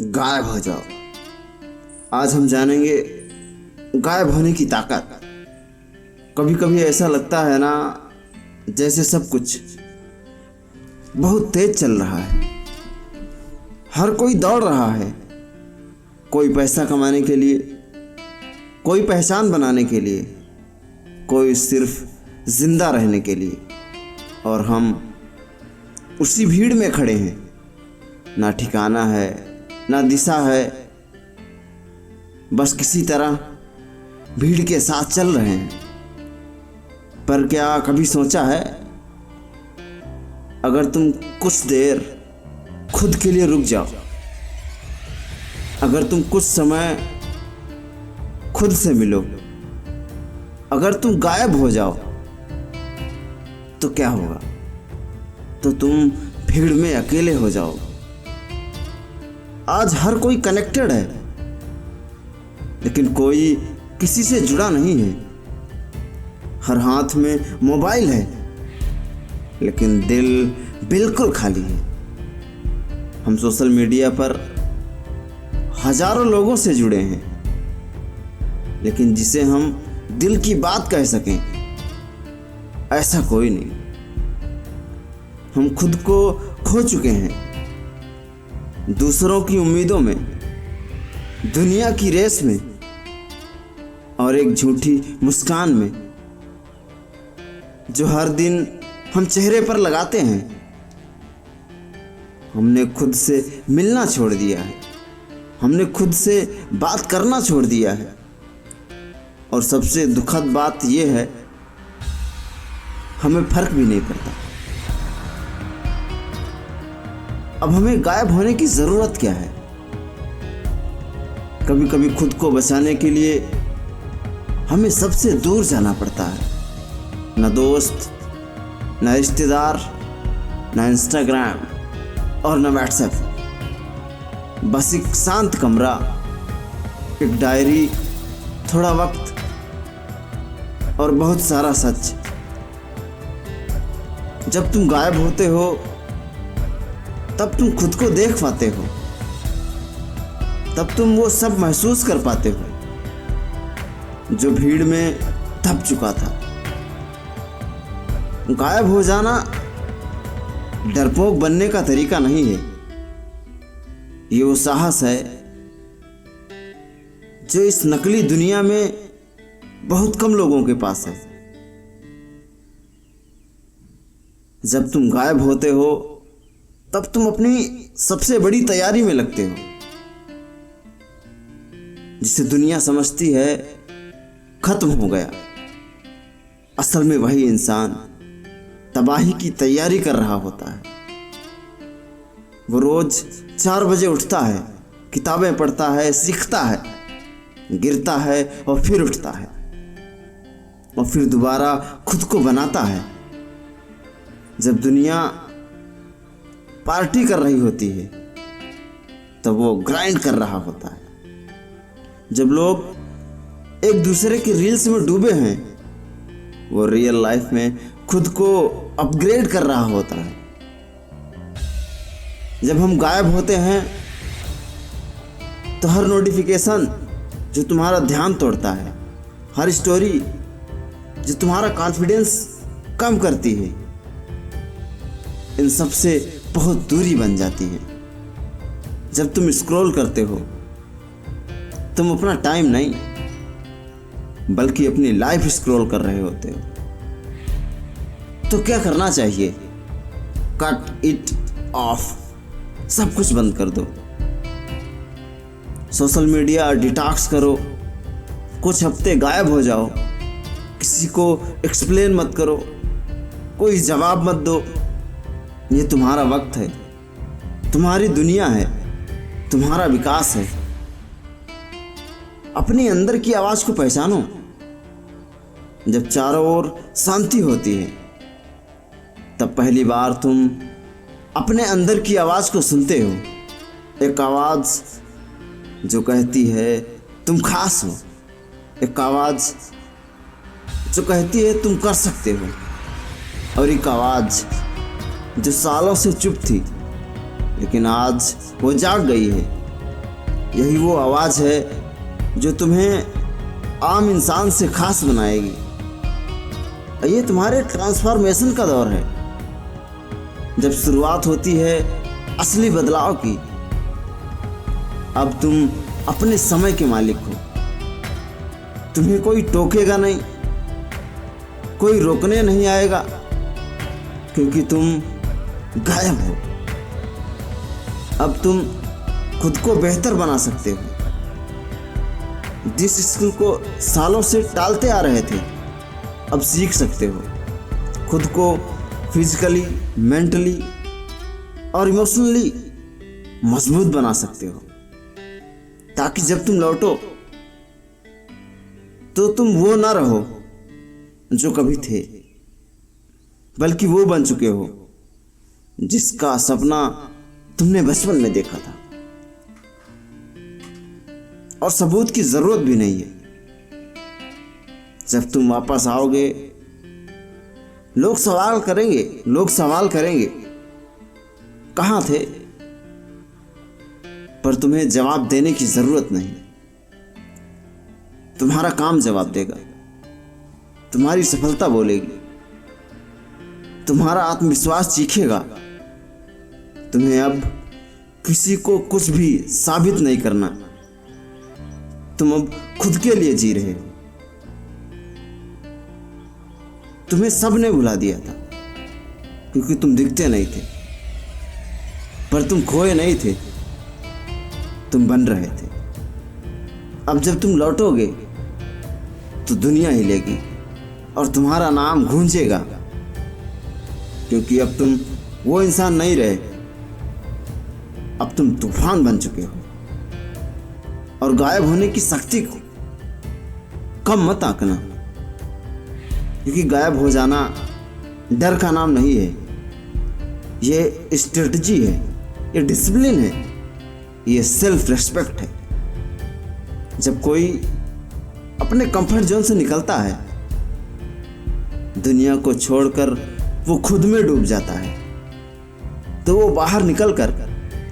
गायब हो जाओ। आज हम जानेंगे गायब होने की ताकत। कभी कभी ऐसा लगता है ना, जैसे सब कुछ बहुत तेज चल रहा है। हर कोई दौड़ रहा है, कोई पैसा कमाने के लिए, कोई पहचान बनाने के लिए, कोई सिर्फ जिंदा रहने के लिए। और हम उसी भीड़ में खड़े हैं। ना ठिकाना है, ना दिशा है, बस किसी तरह भीड़ के साथ चल रहे हैं। पर क्या कभी सोचा है, अगर तुम कुछ देर खुद के लिए रुक जाओ, अगर तुम कुछ समय खुद से मिलो, अगर तुम गायब हो जाओ, तो क्या होगा? तो तुम भीड़ में अकेले हो जाओ। आज हर कोई कनेक्टेड है, लेकिन कोई किसी से जुड़ा नहीं है। हर हाथ में मोबाइल है, लेकिन दिल बिल्कुल खाली है। हम सोशल मीडिया पर हजारों लोगों से जुड़े हैं, लेकिन जिसे हम दिल की बात कह सकें, ऐसा कोई नहीं। हम खुद को खो चुके हैं दूसरों की उम्मीदों में, दुनिया की रेस में और एक झूठी मुस्कान में जो हर दिन हम चेहरे पर लगाते हैं। हमने खुद से मिलना छोड़ दिया है, हमने खुद से बात करना छोड़ दिया है। और सबसे दुखद बात यह है, हमें फर्क भी नहीं पड़ता। अब हमें गायब होने की जरूरत क्या है? कभी कभी खुद को बचाने के लिए हमें सबसे दूर जाना पड़ता है। न दोस्त, न रिश्तेदार, न इंस्टाग्राम और न व्हाट्सएप। बस एक शांत कमरा, एक डायरी, थोड़ा वक्त और बहुत सारा सच। जब तुम गायब होते हो, तब तुम खुद को देख पाते हो, तब तुम वो सब महसूस कर पाते हो जो भीड़ में दब चुका था। गायब हो जाना डरपोक बनने का तरीका नहीं है। ये वो साहस है जो इस नकली दुनिया में बहुत कम लोगों के पास है। जब तुम गायब होते हो, तब तुम अपनी सबसे बड़ी तैयारी में लगते हो, जिसे दुनिया समझती है खत्म हो गया। असल में वही इंसान तबाही की तैयारी कर रहा होता है। वो रोज 4 बजे उठता है, किताबें पढ़ता है, सीखता है, गिरता है और फिर उठता है, और फिर दोबारा खुद को बनाता है। जब दुनिया पार्टी कर रही होती है, तब वो ग्राइंड कर रहा होता है। जब लोग एक दूसरे की रील्स में डूबे हैं, वो रियल लाइफ में खुद को अपग्रेड कर रहा होता है। जब हम गायब होते हैं, तो हर नोटिफिकेशन जो तुम्हारा ध्यान तोड़ता है, हर स्टोरी जो तुम्हारा कॉन्फिडेंस कम करती है, इन सब से बहुत दूरी बन जाती है। जब तुम स्क्रॉल करते हो, तुम अपना टाइम नहीं, बल्कि अपनी लाइफ स्क्रॉल कर रहे होते हो। तो क्या करना चाहिए? कट इट ऑफ, सब कुछ बंद कर दो। सोशल मीडिया डिटॉक्स करो, कुछ हफ्ते गायब हो जाओ। किसी को एक्सप्लेन मत करो, कोई जवाब मत दो। ये तुम्हारा वक्त है, तुम्हारी दुनिया है, तुम्हारा विकास है। अपने अंदर की आवाज को पहचानो। जब चारों ओर शांति होती है, तब पहली बार तुम अपने अंदर की आवाज को सुनते हो। एक आवाज जो कहती है तुम खास हो, एक आवाज जो कहती है तुम कर सकते हो, और एक आवाज जो सालों से चुप थी, लेकिन आज वो जाग गई है। यही वो आवाज़ है जो तुम्हें आम इंसान से खास बनाएगी। ये तुम्हारे ट्रांसफॉर्मेशन का दौर है, जब शुरुआत होती है असली बदलाव की। अब तुम अपने समय के मालिक हो। तुम्हें कोई टोकेगा नहीं, कोई रोकने नहीं आएगा, क्योंकि तुम गायब हो। अब तुम खुद को बेहतर बना सकते हो। जिस स्किल को सालों से टालते आ रहे थे, अब सीख सकते हो। खुद को फिजिकली, मेंटली और इमोशनली मजबूत बना सकते हो, ताकि जब तुम लौटो तो तुम वो ना रहो जो कभी थे, बल्कि वो बन चुके हो जिसका सपना तुमने बचपन में देखा था। और सबूत की जरूरत भी नहीं है। जब तुम वापस आओगे, लोग सवाल करेंगे कहां थे, पर तुम्हें जवाब देने की जरूरत नहीं। तुम्हारा काम जवाब देगा, तुम्हारी सफलता बोलेगी, तुम्हारा आत्मविश्वास चीखेगा। तुम्हें अब किसी को कुछ भी साबित नहीं करना। तुम अब खुद के लिए जी रहे हो। तुम्हें सबने भुला दिया था, क्योंकि तुम दिखते नहीं थे, पर तुम खोए नहीं थे, तुम बन रहे थे। अब जब तुम लौटोगे तो दुनिया हिलेगी और तुम्हारा नाम गूंजेगा, क्योंकि अब तुम वो इंसान नहीं रहे, अब तुम तूफान बन चुके हो। और गायब होने की शक्ति को कम मत आंकना, क्योंकि गायब हो जाना डर का नाम नहीं है। ये स्ट्रेटजी है, ये डिसिप्लिन है, ये सेल्फ रिस्पेक्ट है। जब कोई अपने कंफर्ट जोन से निकलता है, दुनिया को छोड़कर वो खुद में डूब जाता है, तो वो बाहर निकलकर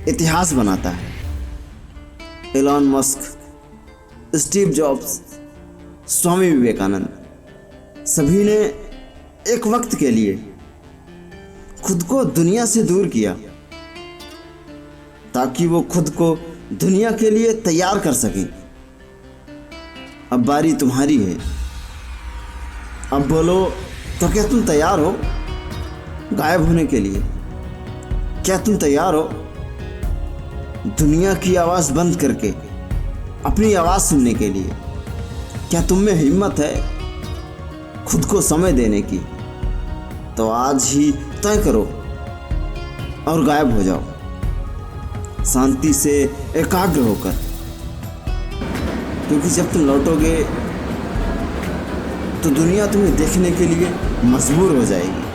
इतिहास बनाता है। Elon Musk, Steve jobs, Swami Vivekananda, सभी ने एक वक्त के लिए खुद को दुनिया से दूर किया, ताकि वो खुद को दुनिया के लिए तैयार कर सकें। अब बारी तुम्हारी है। अब बोलो, तो क्या तुम तैयार हो गायब होने के लिए? क्या तुम तैयार हो दुनिया की आवाज़ बंद करके अपनी आवाज़ सुनने के लिए? क्या तुम में हिम्मत है खुद को समय देने की? तो आज ही तय करो और गायब हो जाओ, शांति से एकाग्र होकर, क्योंकि जब तुम लौटोगे तो दुनिया तुम्हें देखने के लिए मजबूर हो जाएगी।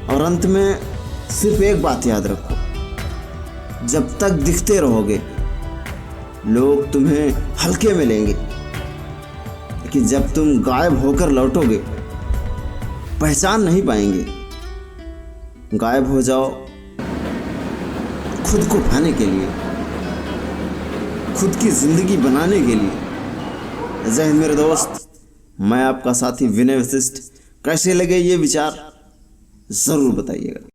और अंत में सिर्फ एक बात याद रखो, जब तक दिखते रहोगे लोग तुम्हें हल्के में लेंगे, लेकिन जब तुम गायब होकर लौटोगे पहचान नहीं पाएंगे। गायब हो जाओ खुद को पाने के लिए, खुद की जिंदगी बनाने के लिए। जय हिंद मेरे दोस्त, मैं आपका साथी विनय वशिष्ठ। कैसे लगे ये विचार जरूर बताइएगा।